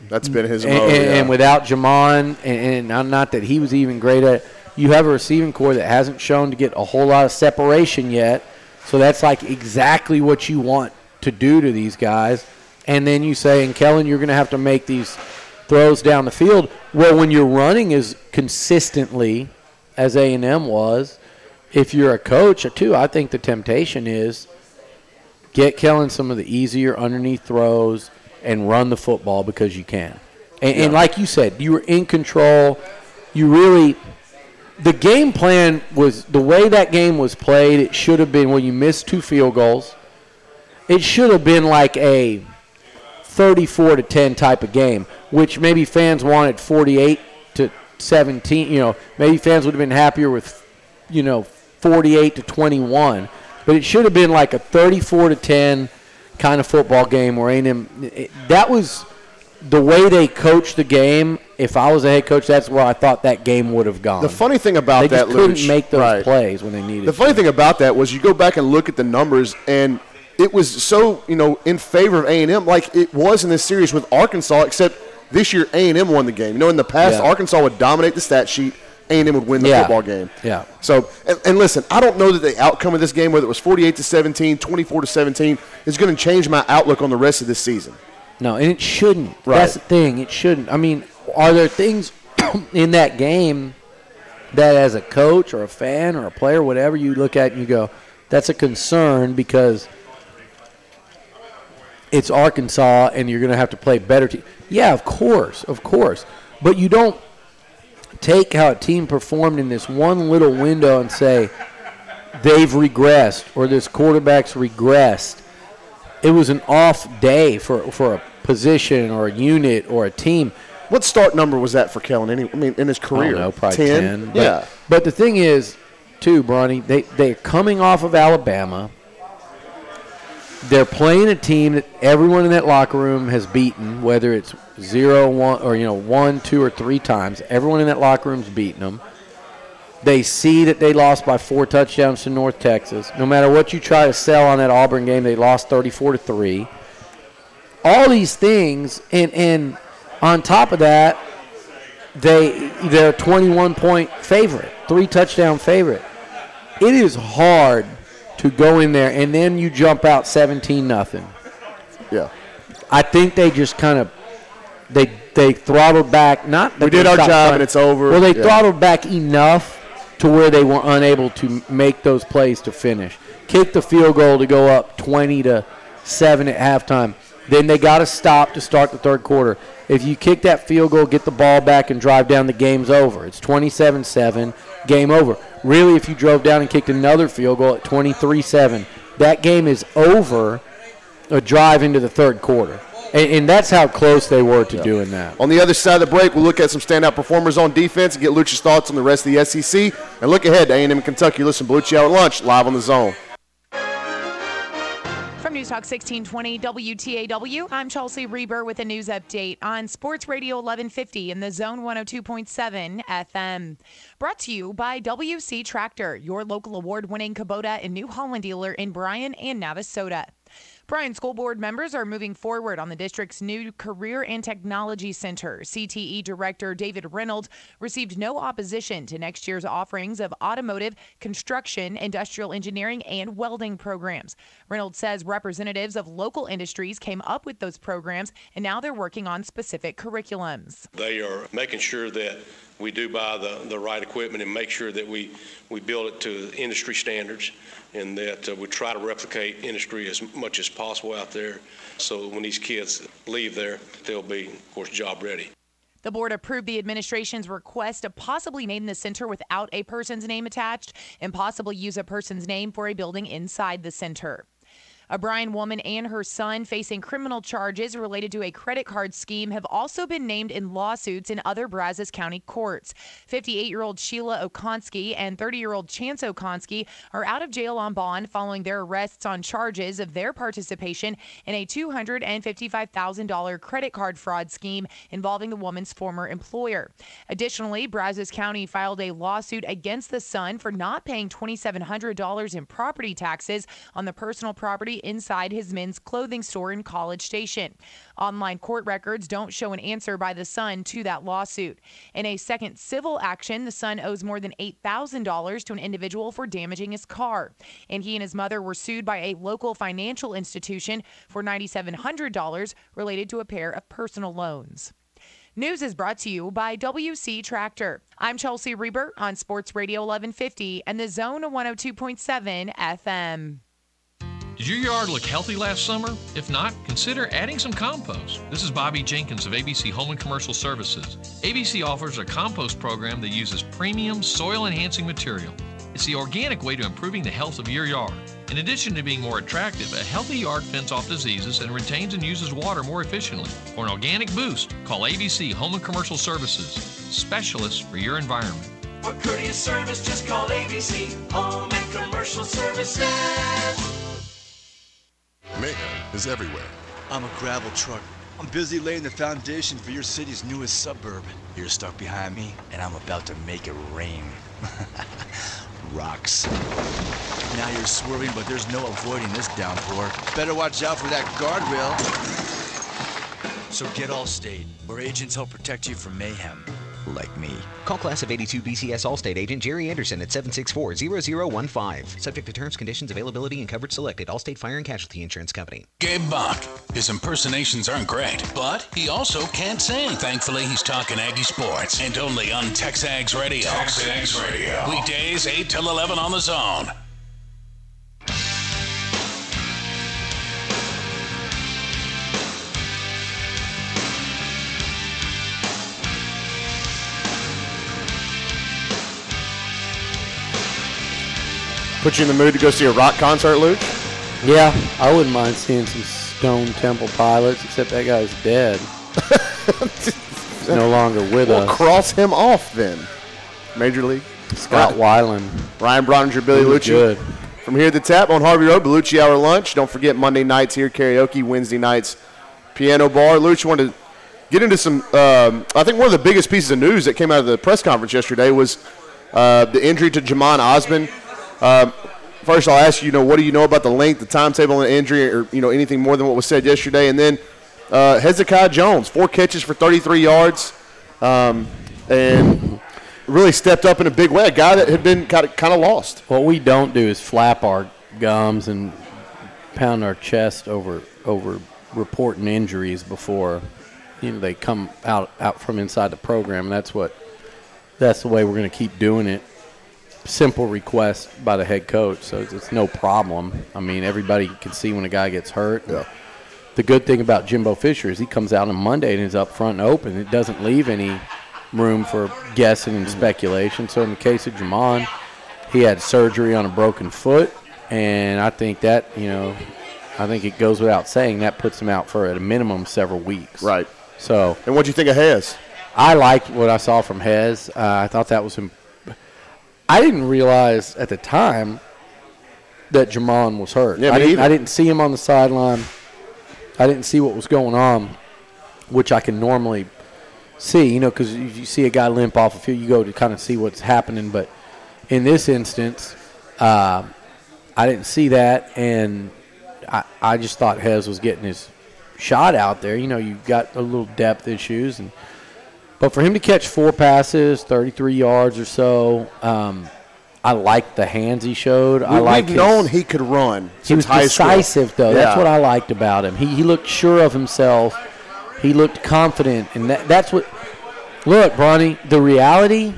that's been his mode, and without Jamon, and not that he was even great at it, you have a receiving core that hasn't shown to get a whole lot of separation yet. So that's like exactly what you want to do to these guys. And then you say, and Kellen, you're going to have to make these throws down the field. Well, when you're running as consistently as A&M was, if you're a coach, too, I think the temptation is get Kellen some of the easier underneath throws and run the football because you can. And like you said, you were in control. You really – the game plan was – the way that game was played, it should have been – you missed 2 field goals. It should have been like a 34-10 type of game, which maybe fans wanted 48-17. Maybe fans would have been happier with, 48-21. But it should have been like a 34-10 kind of football game where A&M – that was the way they coached the game. If I was a head coach, that's where I thought that game would have gone. The funny thing about they that, just couldn't Luch, make those plays when they needed The funny thing about that was you go back and look at the numbers, and it was so, in favor of A&M like it was in this series with Arkansas, except this year A&M won the game. In the past, Arkansas would dominate the stat sheet. A&M would win the football game. Yeah. So, and listen, I don't know that the outcome of this game, whether it was 48-17, 24-17, is going to change my outlook on the rest of this season. No, and it shouldn't. Right. That's the thing. It shouldn't. I mean, are there things in that game that as a coach or a fan or a player, whatever, you look at and you go, that's a concern because it's Arkansas and you're going to have to play better. Yeah, of course. But you don't take how a team performed in this one little window and say they've regressed or this quarterback's regressed. It was an off day for a position or a unit or a team. What start number was that for Kellen? In his career? I don't know, probably 10. Yeah. But the thing is, too, Bronny, they're coming off of Alabama. They're playing a team that everyone in that locker room has beaten, whether it's 0-1 or 1, 2, or 3 times. Everyone in that locker room's beaten them. They see that they lost by 4 touchdowns to North Texas. No matter what you try to sell on that Auburn game, they lost 34-3. All these things, and on top of that, they're a 21-point favorite, 3-touchdown favorite. It is hard to go in there, and then you jump out 17-0. Yeah. I think they just kind of they throttled back. Not that we did our job and it's over. Well, they throttled back enough to where they were unable to make those plays to finish. Kick the field goal to go up 20-7 at halftime. Then they got to stop to start the third quarter. If you kick that field goal, get the ball back, and drive down, the game's over. It's 27-7, game over. Really, if you drove down and kicked another field goal at 23-7, that game is over a drive into the third quarter. And that's how close they were to doing that. On the other side of the break, we'll look at some standout performers on defense and get Liucci's thoughts on the rest of the SEC. And look ahead to A&M and Kentucky. Listen, Beliucci Hour at Lunch, live on the Zone. From News Talk 1620 WTAW, I'm Chelsea Reber with a news update on Sports Radio 1150 in the Zone 102.7 FM. Brought to you by WC Tractor, your local award-winning Kubota and New Holland dealer in Bryan and Navasota. Bryan School Board members are moving forward on the district's new Career and Technology Center. CTE Director David Reynolds received no opposition to next year's offerings of automotive, construction, industrial engineering, and welding programs. Reynolds says representatives of local industries came up with those programs, and now they're working on specific curriculums. They are making sure that we do buy the right equipment and make sure that we build it to industry standards, and that we try to replicate industry as much as possible out there, so when these kids leave there, they'll be, of course, job ready. The board approved the administration's request to possibly name the center without a person's name attached and possibly use a person's name for a building inside the center. A Bryan woman and her son facing criminal charges related to a credit card scheme have also been named in lawsuits in other Brazos County courts. 58-year-old Sheila Okonski and 30-year-old Chance Okonski are out of jail on bond following their arrests on charges of their participation in a $255,000 credit card fraud scheme involving the woman's former employer. Additionally, Brazos County filed a lawsuit against the son for not paying $2,700 in property taxes on the personal property inside his men's clothing store in College Station. Online court records don't show an answer by the son to that lawsuit. In a second civil action, the son owes more than $8,000 to an individual for damaging his car. And he and his mother were sued by a local financial institution for $9,700 related to a pair of personal loans. News is brought to you by WC Tractor. I'm Chelsea Reber on Sports Radio 1150 and the Zone 102.7 FM. Did your yard look healthy last summer? If not, consider adding some compost. This is Bobby Jenkins of ABC Home and Commercial Services. ABC offers a compost program that uses premium soil-enhancing material. It's the organic way to improving the health of your yard. In addition to being more attractive, a healthy yard fends off diseases and retains and uses water more efficiently. For an organic boost, call ABC Home and Commercial Services, specialists for your environment. For courteous service, just call ABC Home and Commercial Services. Mayhem is everywhere. I'm a gravel truck. I'm busy laying the foundation for your city's newest suburb. You're stuck behind me, and I'm about to make it rain. Rocks. Now you're swerving, but there's no avoiding this downpour. Better watch out for that guardrail. So get Allstate, where agents help protect you from mayhem. Like me. Call Class of 82 BCS Allstate agent Jerry Anderson at 764-0015. Subject to terms, conditions, availability, and coverage selected. Allstate Fire and Casualty Insurance Company. Gabe Bach. His impersonations aren't great, but he also can't sing. Thankfully, he's talking Aggie sports, and only on TexAgs Radio. TexAgs Radio. Weekdays 8 till 11 on the Zone. Put you in the mood to go see a rock concert, Luke? Yeah, I wouldn't mind seeing some Stone Temple Pilots, except that guy's dead. He's no longer with us. Well, cross him off then. Major League. Scott Weiland. Ryan Brauninger, Beliucci. Good. From here at the Tap on Harvey Road, Beliucci Hour Lunch. Don't forget Monday nights here, karaoke. Wednesday nights, piano bar. Luke, wanted to get into some, I think one of the biggest pieces of news that came out of the press conference yesterday was the injury to Jamon Osmond. First, I'll ask you, what do you know about the length, the timetable of the injury, or, anything more than what was said yesterday? And then Hezekiah Jones, 4 catches for 33 yards, and really stepped up in a big way, a guy that had been kind of lost. What we don't do is flap our gums and pound our chest over reporting injuries before they come out from inside the program. That's the way we're going to keep doing it. Simple request by the head coach, so it's no problem. I mean, everybody can see when a guy gets hurt. Yeah. The good thing about Jimbo Fisher is he comes out on Monday and is up front and open. It doesn't leave any room for guessing and speculation. So in the case of Jamon, he had surgery on a broken foot, and I think that, I think it goes without saying that puts him out for at a minimum several weeks. Right. So. And what do you think of Hez? I liked what I saw from Hez. I thought that was I didn't realize at the time that Jamon was hurt. Yeah, I didn't see him on the sideline. I didn't see what was going on, which I can normally see, because if you see a guy limp off the field, you go to kind of see what's happening. But in this instance, I didn't see that, and I just thought Hez was getting his shot out there. You've got a little depth issues, but for him to catch 4 passes, 33 yards or so, I liked the hands he showed. We've known he could run since high school. He was decisive, though. Yeah. That's what I liked about him. He looked sure of himself. He looked confident, and that's what – look, Bronny, the reality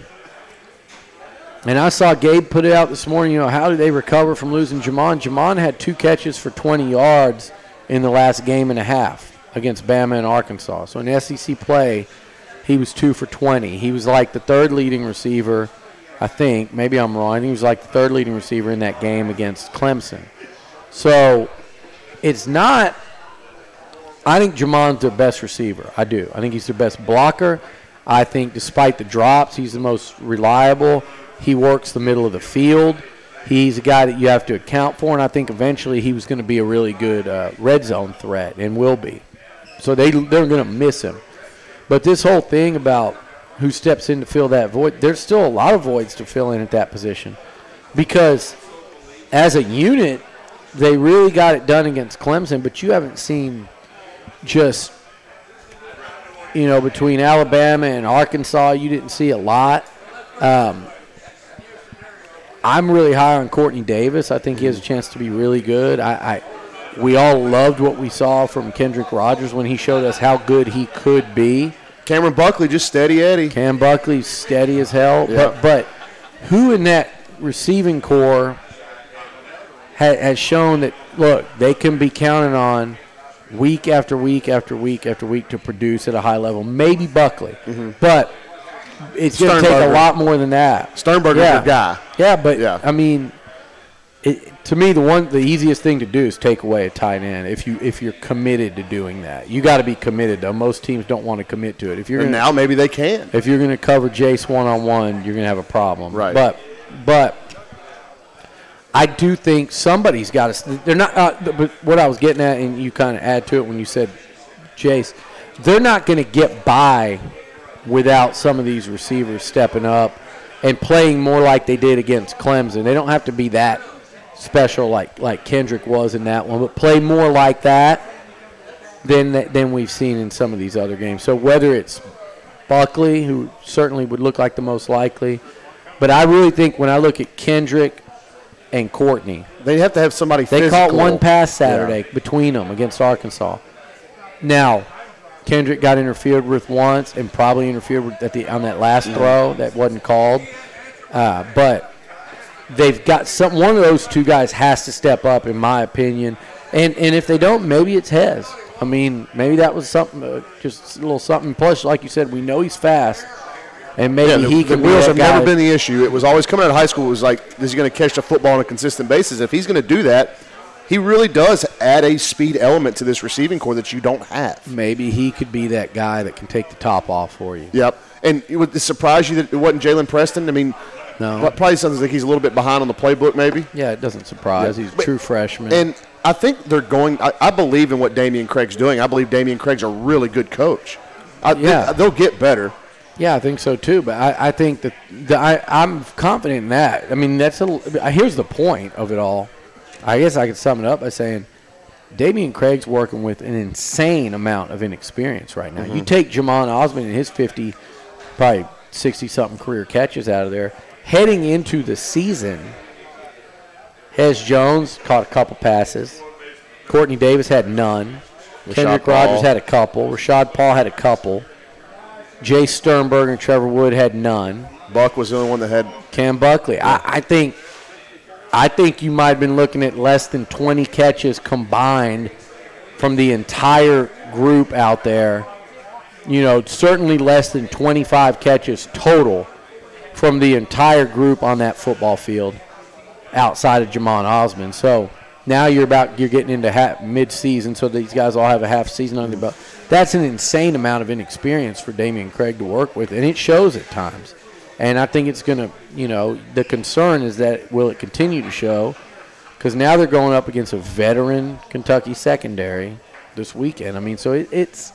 – and I saw Gabe put it out this morning, how did they recover from losing Jamon? Jamon had 2 catches for 20 yards in the last game and a half against Bama and Arkansas. So in SEC play – he was 2 for 20. He was like the 3rd leading receiver, I think. Maybe I'm wrong. He was like the 3rd leading receiver in that game against Clemson. So it's not – I think Jamon's their best receiver. I do. I think he's their best blocker. I think despite the drops, he's the most reliable. He works the middle of the field. He's a guy that you have to account for, and I think eventually he was going to be a really good red zone threat and will be. So they're going to miss him. But this whole thing about who steps in to fill that void, there's still a lot of voids to fill in at that position. Because as a unit, they really got it done against Clemson, but you haven't seen just, between Alabama and Arkansas, you didn't see a lot. I'm really high on Courtney Davis. I think he has a chance to be really good. We all loved what we saw from Kendrick Rogers when he showed us how good he could be. Cameron Buckley, just steady Eddie. Cam Buckley's steady as hell. Yeah. But who in that receiving core has shown that, look, they can be counted on week after week after week after week to produce at a high level? Maybe Buckley. Mm-hmm. But it's going to take a lot more than that. Sternberger's your guy. Yeah, but, I mean – to me, the easiest thing to do is take away a tight end. If you're committed to doing that, you got to be committed. Though most teams don't want to commit to it. If you're now maybe they can. If you're going to cover Jace 1-on-1, you're going to have a problem. Right. But I do think somebody's got to. They're not. But what I was getting at, and you kind of add to it when you said Jace, they're not going to get by without some of these receivers stepping up and playing more like they did against Clemson. They don't have to be that special like Kendrick was in that one, but play more like that than we've seen in some of these other games. So whether it's Buckley, who certainly would look like the most likely, but I really think when I look at Kendrick and Courtney, they have to have somebody physical. They caught one pass Saturday between them against Arkansas. Now, Kendrick got interfered with once and probably interfered with on that last throw that wasn't called, but they've got one of those two guys has to step up, in my opinion. And if they don't, maybe it's Hez. I mean, maybe that was something, just a little something. Plus, like you said, we know he's fast. And maybe the he can wheels be have that never guy. been the issue. It was always coming out of high school. It was like, is he going to catch the football on a consistent basis? If he's going to do that, he really does add a speed element to this receiving core that you don't have. Maybe he could be that guy that can take the top off for you. Yep. And would it surprise you that it wasn't Jalen Preston? I mean, no. Probably sounds like he's a little bit behind on the playbook maybe. Yeah, it doesn't surprise. He's a true freshman. And I think they're going – I believe in what Damian Craig's doing. I believe Damian Craig's a really good coach. They'll get better. Yeah, I think so too. But I think that I'm confident in that. I mean, here's the point of it all. I guess I could sum it up by saying Damian Craig's working with an insane amount of inexperience right now. You take Jamon Osmond and his 50, probably 60-something career catches out of there. Heading into the season, Hez Jones caught a couple passes. Courtney Davis had none. Kendrick Rogers had a couple. Rashad Paul had a couple. Jay Sternberg and Trevor Wood had none. Buck was the only one that had. Cam Buckley. Yeah. I think you might have been looking at less than 20 catches combined from the entire group out there. You know, certainly less than 25 catches total from the entire group on that football field outside of Jamon Osmond. So now you're getting into mid-season, so these guys all have a half season on their belt. That's an insane amount of inexperience for Damian Craig to work with, and it shows at times. And I think it's going to, the concern is that will it continue to show? Because now they're going up against a veteran Kentucky secondary this weekend. I mean, so it's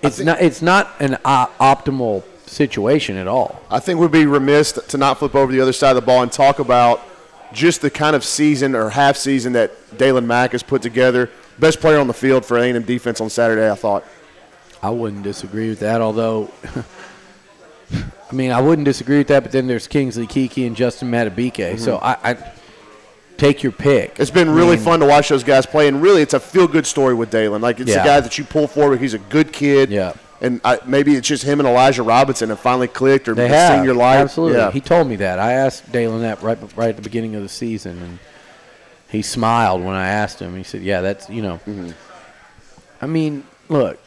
not an optimal situation at all. I think we'd be remiss to not flip over the other side of the ball and talk about just the kind of season or half season that Dalen Mack has put together. Best player on the field for A&M defense on Saturday, I thought. I wouldn't disagree with that, although I wouldn't disagree with that, but then there's Kingsley Keke and Justin Matabike. So I take your pick. It's been really fun to watch those guys play, and really it's a feel-good story with Dalen. Like, it's a guy that you pull forward. He's a good kid. Yeah. And maybe it's just him and Elijah Robinson have finally clicked or seen your life. Absolutely. Yeah. He told me that. I asked Dalen that right at the beginning of the season, and he smiled when I asked him. He said, yeah, that's, I mean, look.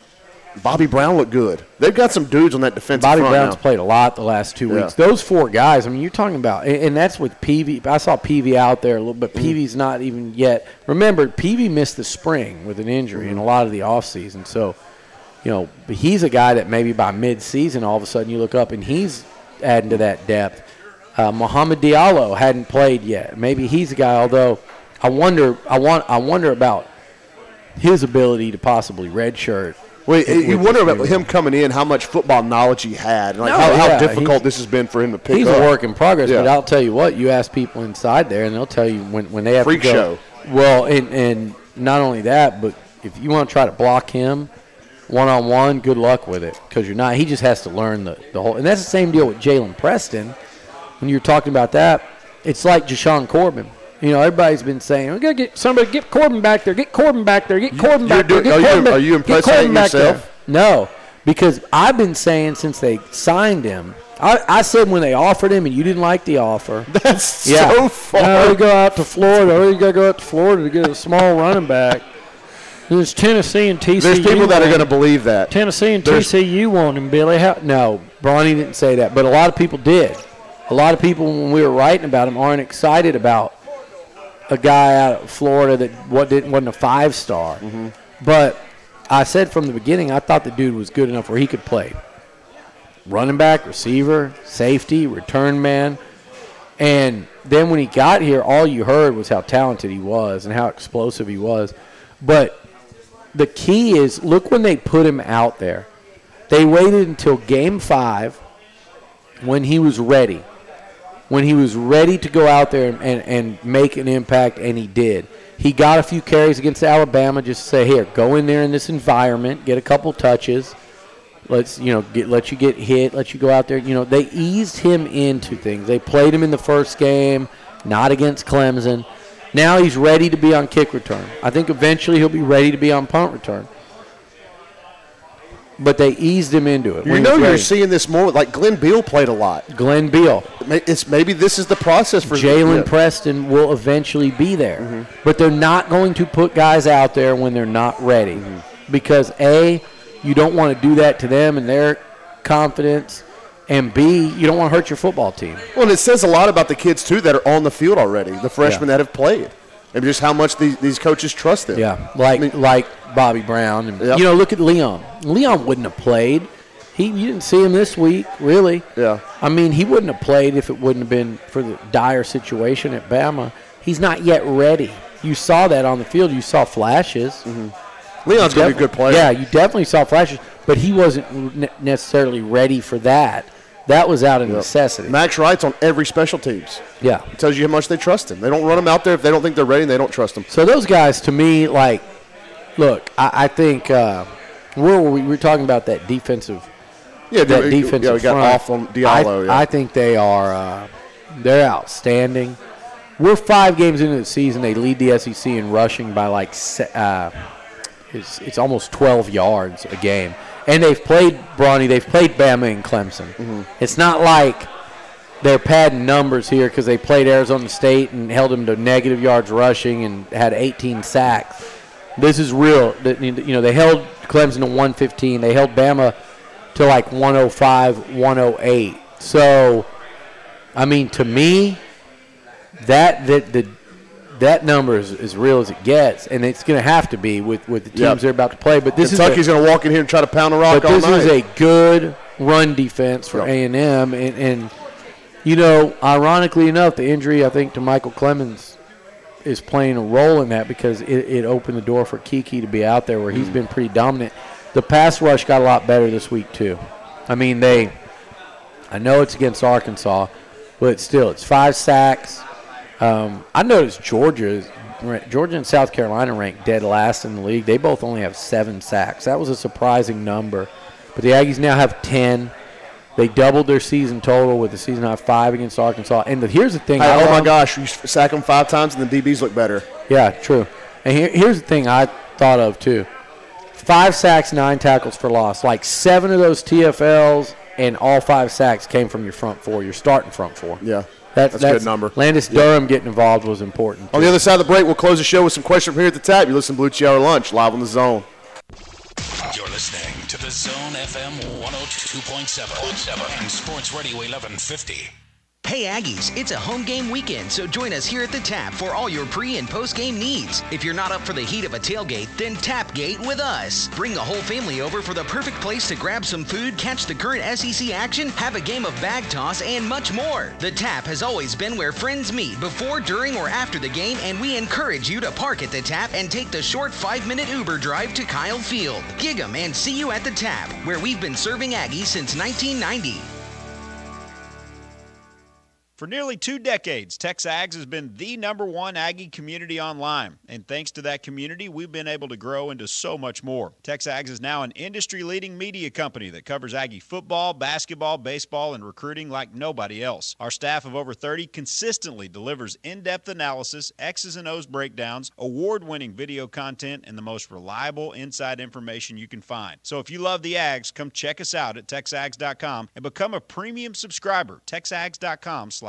Bobby Brown looked good. They've got some dudes on that defensive front front Brown's now. played a lot the last 2 weeks. Those four guys, I mean, you're talking about, and that's with Peavy. I saw Peavy out there a little bit. Peavy's not even yet. Remember, Peavy missed the spring with an injury in a lot of the offseason. So, but he's a guy that maybe by mid-season all of a sudden you look up and he's adding to that depth. Mohamed Diallo hadn't played yet. Maybe he's a guy, although I wonder about his ability to possibly redshirt. Well, you wonder about him coming in, how much football knowledge he had, and how difficult this has been for him to pick up. He's a work in progress, but I'll tell you what, you ask people inside there, and they'll tell you when they have Freak to go. show. Well, and not only that, but if you want to try to block him one-on-one, good luck with it, because you're not. He just has to learn the whole. And that's the same deal with Jalen Preston. When you're talking about that, it's like Jashawn Corbin. Everybody's been saying, we got to get Corbin back there, get Corbin back there, get Corbin back there. Are you impressing yourself? No, because I've been saying since they signed him, I said when they offered him and you didn't like the offer. That's so far. We go out to Florida. You got to go out to Florida to get a small running back. There's Tennessee and TCU. There's people that are going to believe that. Tennessee and TCU want him, Billy. No, Bronny didn't say that, but a lot of people did. A lot of people, when we were writing about him, aren't excited about a guy out of Florida that wasn't a five-star. But I said from the beginning, I thought the dude was good enough where he could play running back, receiver, safety, return man. And then when he got here, all you heard was how talented he was and how explosive he was. But the key is, look when they put him out there. They waited until Game 5 when he was ready. When he was ready to go out there and make an impact, and he did. He got a few carries against Alabama just to say, here, go in there in this environment, get a couple touches. Let you get hit, let you go out there. They eased him into things. They played him in the first game, not against Clemson. Now he's ready to be on kick return. I think eventually he'll be ready to be on punt return. But they eased him into it. You're seeing this more. Like Glenn Beal played a lot. Glenn Beal. Maybe this is the process for Jalen Preston will eventually be there. But they're not going to put guys out there when they're not ready. Because, A, you don't want to do that to them and their confidence. And B, you don't want to hurt your football team. Well, and it says a lot about the kids, too, that are on the field already, the freshmen that have played, and just how much these coaches trust them. Yeah, like Bobby Brown. And, look at Leon. Leon wouldn't have played. You didn't see him this week, really. Yeah. I mean, he wouldn't have played if it wouldn't have been for the dire situation at Bama. He's not yet ready. You saw that on the field. You saw flashes. Mm-hmm. Leon's going to be a good player. Yeah, you definitely saw flashes, but he wasn't necessarily ready for that. That was out of necessity. Max Wright's on every special teams. Yeah. It tells you how much they trust him. They don't run him out there if they don't think they're ready, and they don't trust him. So those guys, to me, look, I think where were we? We were talking about that defensive. Yeah, that defensive we got front. off on Diallo. I think they are. They're outstanding. We're 5 games into the season. They lead the SEC in rushing by it's almost 12 yards a game. And they've played they've played Bama and Clemson. Mm-hmm. It's not like they're padding numbers here because they played Arizona State and held them to negative yards rushing and had 18 sacks. This is real. They held Clemson to 115. They held Bama to 105, 108. So, I mean, to me, that number is as real as it gets, and it's going to have to be with the teams they're about to play. But Kentucky's going to walk in here and try to pound the rock all night. But this is a good run defense for A&M, and ironically enough, the injury I think to Michael Clemens is playing a role in that because it opened the door for Kiki to be out there where he's been pretty dominant. The pass rush got a lot better this week too. I mean, I know it's against Arkansas, but still, it's 5 sacks. I noticed Georgia and South Carolina ranked dead last in the league. They both only have 7 sacks. That was a surprising number. But the Aggies now have 10. They doubled their season total with the season high 5 against Arkansas. And here's the thing. Oh, my gosh. You sack them 5 times, and the DBs look better. Yeah, true. And here's the thing I thought of, too. 5 sacks, 9 tackles for loss. 7 of those TFLs and all 5 sacks came from your front 4, your starting front 4. Yeah. That's a good number. Landis Durham getting involved was important. On the other side of the break, we'll close the show with some questions from here at the tap. You listen to Beliucci Hour Lunch, live on The Zone. You're listening to The Zone FM 102.7 and Sports Radio 1150. Hey Aggies, it's a home game weekend, so join us here at the Tap for all your pre- and post-game needs. If you're not up for the heat of a tailgate, then Tapgate with us. Bring the whole family over for the perfect place to grab some food, catch the current SEC action, have a game of bag toss, and much more. The Tap has always been where friends meet before, during, or after the game, and we encourage you to park at the Tap and take the short 5-minute Uber drive to Kyle Field. Gig 'em and see you at the Tap, where we've been serving Aggies since 1990. For nearly 2 decades, TexAgs has been the #1 Aggie community online. And thanks to that community, we've been able to grow into so much more. TexAgs is now an industry-leading media company that covers Aggie football, basketball, baseball, and recruiting like nobody else. Our staff of over 30 consistently delivers in-depth analysis, X's and O's breakdowns, award-winning video content, and the most reliable inside information you can find. So if you love the Ags, come check us out at TexAgs.com and become a premium subscriber. TexAgs.com/subscribe.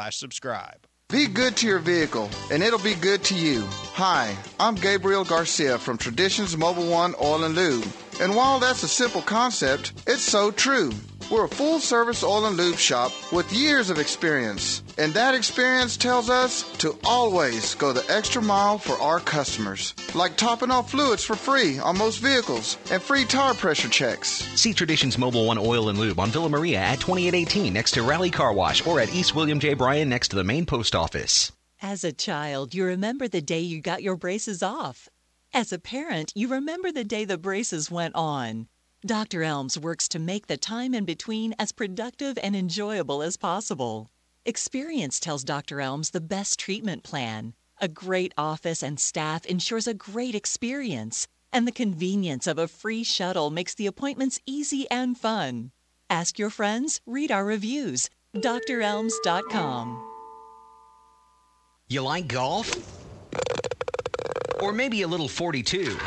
Be good to your vehicle, and it'll be good to you. Hi, I'm Gabriel Garcia from Traditions Mobile One Oil and Lube. And while that's a simple concept, it's so true. We're a full-service oil and lube shop with years of experience. And that experience tells us to always go the extra mile for our customers. Like topping off fluids for free on most vehicles and free tire pressure checks. See Traditions Mobile One Oil and Lube on Villa Maria at 2818 next to Raleigh Car Wash or at East William J. Bryan next to the main post office. As a child, you remember the day you got your braces off. As a parent, you remember the day the braces went on. Dr. Elms works to make the time in between as productive and enjoyable as possible. Experience tells Dr. Elms the best treatment plan. A great office and staff ensures a great experience, and the convenience of a free shuttle makes the appointments easy and fun. Ask your friends, read our reviews. drelms.com. You like golf? Or maybe a little 42?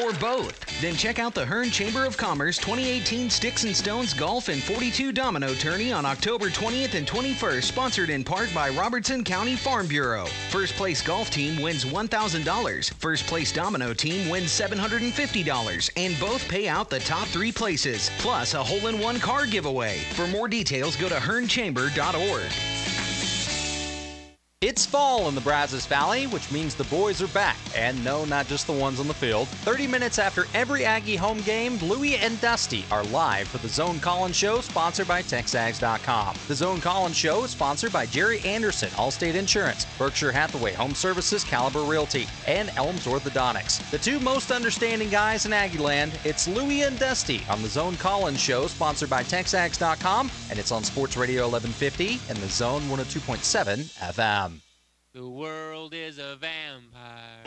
or both? Then check out the Hearn Chamber of Commerce 2018 Sticks and Stones Golf and 42 Domino Tourney on October 20th and 21st, sponsored in part by Robertson County Farm Bureau. First place golf team wins $1,000. First place domino team wins $750, and both pay out the top 3 places, plus a hole-in-one car giveaway. For more details, go to hearnchamber.org. It's fall in the Brazos Valley, which means the boys are back. And no, not just the ones on the field. 30 minutes after every Aggie home game, Louie and Dusty are live for the Zone Collins Show, sponsored by TexAgs.com. The Zone Collins Show is sponsored by Jerry Anderson, Allstate Insurance, Berkshire Hathaway Home Services, Caliber Realty, and Elms Orthodontics. The two most understanding guys in Aggie land, it's Louie and Dusty on the Zone Collins Show, sponsored by TexAgs.com, and it's on Sports Radio 1150 and the Zone 102.7 FM. The world is a vampire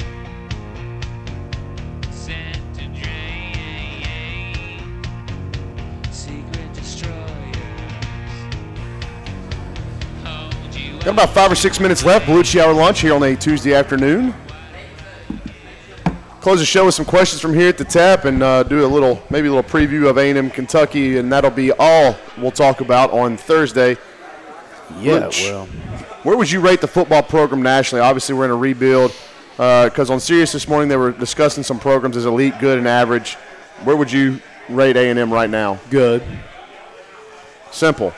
sent to drain secret destroyers. Hold you Got about 5 or 6 minutes left. Beliucci Hour lunch here on a Tuesday afternoon. Close the show with some questions from here at the tap and do maybe a little preview of A&M Kentucky, and that'll be all we'll talk about on Thursday. Yeah, Which, well. Where would you rate the football program nationally? Obviously, we're in a rebuild. Because on Sirius this morning, they were discussing some programs as elite, good, and average. Where would you rate A&M right now? Good. Simple.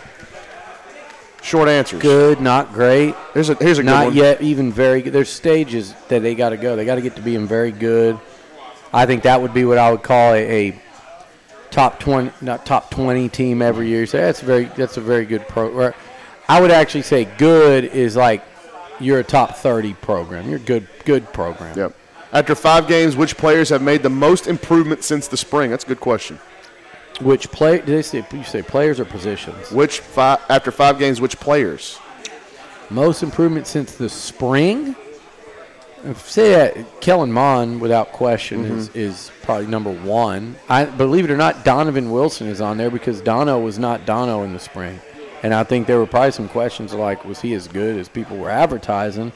Short answers. Good, not great. Here's a good one. Not yet even very good. There's stages that they got to go. They got to get to being very good. I think that would be what I would call a top 20, not top 20 team every year. So that's a very good program. I would actually say good is like you're a top 30 program. You're a good program. Yep. After 5 games, which players have made the most improvement since the spring? That's a good question. Which play? Did you say players or positions? After 5 games, which players? Most improvement since the spring? I'd say that Kellen Mond, without question, is probably number 1. I believe it or not, Donovan Wilson is on there because Dono was not Dono in the spring. And I think there were probably some questions like, was he as good as people were advertising?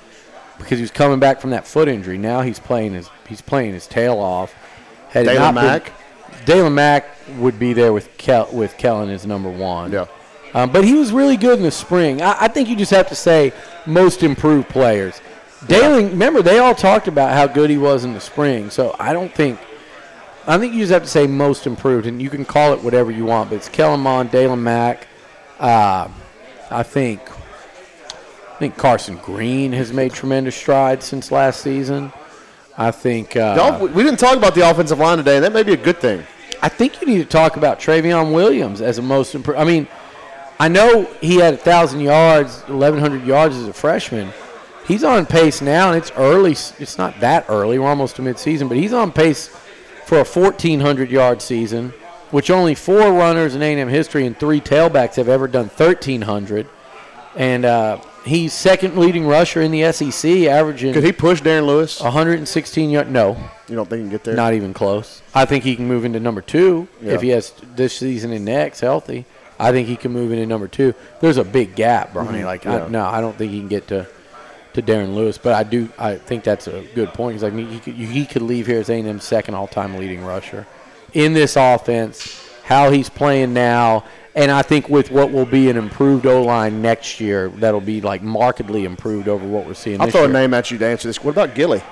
Because he was coming back from that foot injury. Now he's playing his tail off. Dalen Mack? Dalen Mack would be there with Kellen as number 1. Yeah. But he was really good in the spring. I think you just have to say most improved players. Dalen, remember, they all talked about how good he was in the spring. So I think you just have to say most improved. And you can call it whatever you want. But it's Kellen Mond, Dalen Mack. I think Carson Green has made tremendous strides since last season. I think we didn't talk about the offensive line today, and that may be a good thing. I think you need to talk about Travion Williams as a most improved. I mean, I know he had 1,000 yards, 1,100 yards as a freshman. He's on pace now, and it's early. It's not that early. We're almost to midseason, but he's on pace for a 1,400-yard season, which only 4 runners in A&M history and 3 tailbacks have ever done 1,300. And he's second leading rusher in the SEC, averaging. Could he push Darren Lewis? 116 yards. No. You don't think he can get there? Not even close. I think he can move into number 2 if he has this season and next healthy. I think he can move into number 2. There's a big gap, Bronny. I don't think he can get to Darren Lewis, but I think that's a good point. He could leave here as A&M's second all-time leading rusher in this offense, how he's playing now, and I think with what will be an improved O-line next year, that'll be like markedly improved over what we're seeing this year. I'll throw a name at you to answer this. What about Gilly?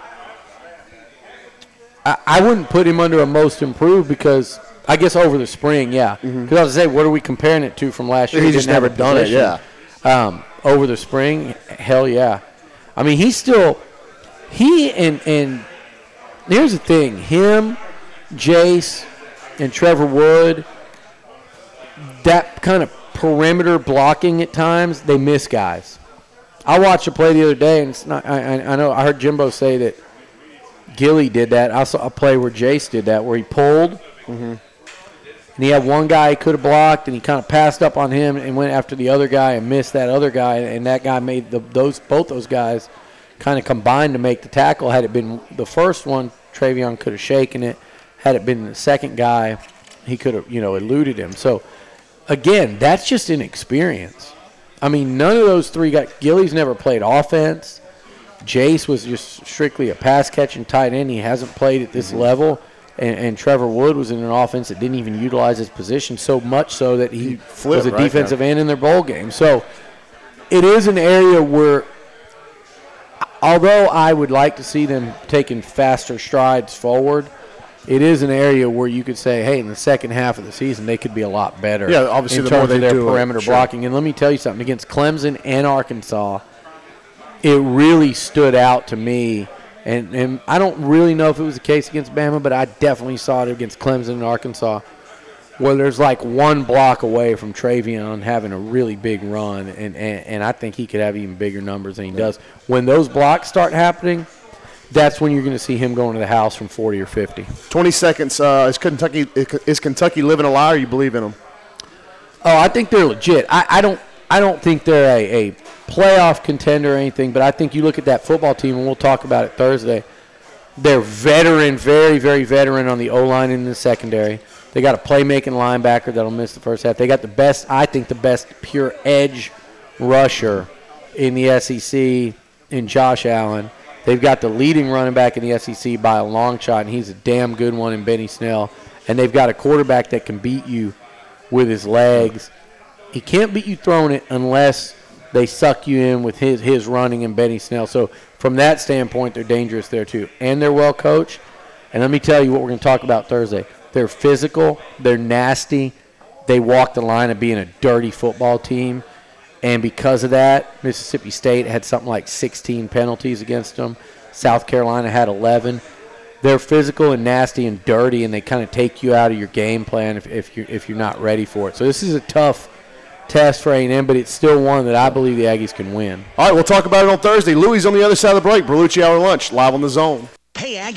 I wouldn't put him under a most improved because I guess over the spring, yeah. Because I was going to say, what are we comparing it to from last year? He's just never done it, yeah. Over the spring, hell yeah. I mean, he's still – and here's the thing. Him, Jace, and Trevor Wood, that kind of perimeter blocking at times, they miss guys. I watched a play the other day, and it's not. I know I heard Jimbo say that Gilly did that. I saw a play where Jace did that, where he pulled, and he had one guy he could have blocked, and he kind of passed up on him and went after the other guy and missed that other guy, and that guy made both those guys kind of combined to make the tackle. Had it been the first one, Travion could have shaken it. Had it been the second guy, he could have, eluded him. So, again, that's just inexperience. I mean, none of those 3 Gilly's never played offense. Jace was just strictly a pass-catching tight end. He hasn't played at this level. and Trevor Wood was in an offense that didn't even utilize his position, so much so that he was a defensive end in their bowl game. So it is an area where, although I would like to see them taking faster strides forward, it is an area where you could say, hey, in the second half of the season, they could be a lot better. Yeah, obviously, in the terms more they of their do perimeter blocking. And let me tell you something, against Clemson and Arkansas, it really stood out to me. And I don't really know if it was the case against Bama, but I definitely saw it against Clemson and Arkansas, where there's like one block away from Travion having a really big run, and I think he could have even bigger numbers than he does. When those blocks start happening, that's when you're going to see him going to the house from 40 or 50. 20 seconds. Is Kentucky living a lie, or you believe in them? Oh, I think they're legit. I don't think they're a playoff contender or anything, but I think you look at that football team, and we'll talk about it Thursday. They're veteran, very, very veteran on the O-line and in the secondary. They got a playmaking linebacker that'll miss the first half. They got the best pure edge rusher in the SEC in Josh Allen. They've got the leading running back in the SEC by a long shot, and he's a damn good one in Benny Snell. And they've got a quarterback that can beat you with his legs. He can't beat you throwing it unless they suck you in with his running and Benny Snell. So from that standpoint, they're dangerous there too. And they're well coached. And let me tell you what we're going to talk about Thursday. They're physical. They're nasty. They walk the line of being a dirty football team. And because of that, Mississippi State had something like 16 penalties against them. South Carolina had 11. They're physical and nasty and dirty, and they kind of take you out of your game plan if you're not ready for it. So this is a tough test for A&M, but it's still one that I believe the Aggies can win. All right, we'll talk about it on Thursday. Louis on the other side of the break. Beliucci Hour Lunch, live on the Zone.